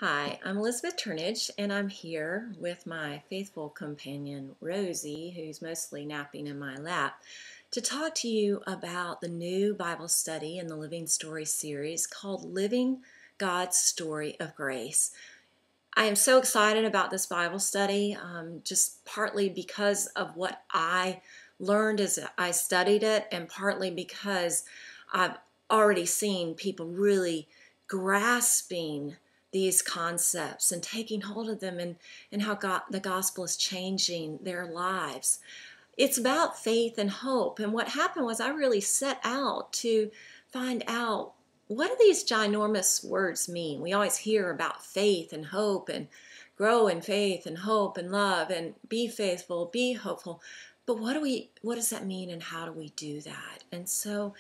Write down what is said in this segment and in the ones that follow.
Hi, I'm Elizabeth Turnage, and I'm here with my faithful companion, Rosie, who's mostly napping in my lap, to talk to you about the new Bible study in the Living Story series called Living God's Story of Grace. I am so excited about this Bible study, just partly because of what I learned as I studied it, and partly because I've already seen people really grasping these concepts and taking hold of them, and how the gospel is changing their lives. It's about faith and hope. And what happened was I really set out to find out, what do these ginormous words mean? We always hear about faith and hope and grow in faith and hope and love and be faithful, be hopeful. But what does that mean, and how do we do that? And so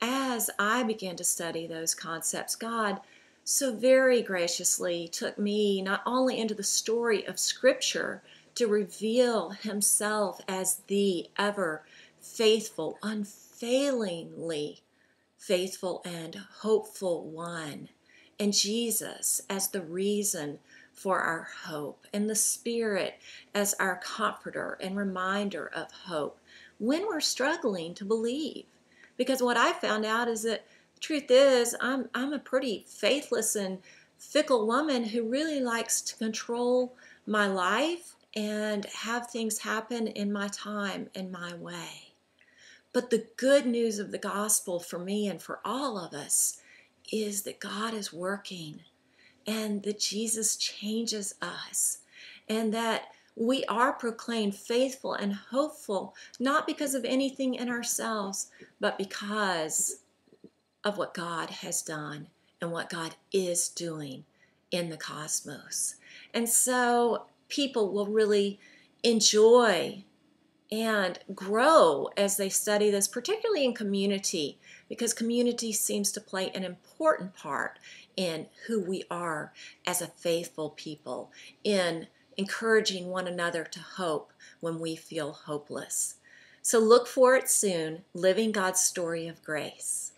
as I began to study those concepts, God so very graciously took me not only into the story of Scripture to reveal Himself as the ever faithful, unfailingly faithful and hopeful one, and Jesus as the reason for our hope, and the Spirit as our comforter and reminder of hope when we're struggling to believe. Because what I found out is that the truth is, I'm a pretty faithless and fickle woman who really likes to control my life and have things happen in my time and my way. But the good news of the gospel for me and for all of us is that God is working, and that Jesus changes us, and that we are proclaimed faithful and hopeful, not because of anything in ourselves, but because of what God has done and what God is doing in the cosmos. And so people will really enjoy and grow as they study this, particularly in community, because community seems to play an important part in who we are as a faithful people, in encouraging one another to hope when we feel hopeless. So look for it soon, Living God's Story of Grace.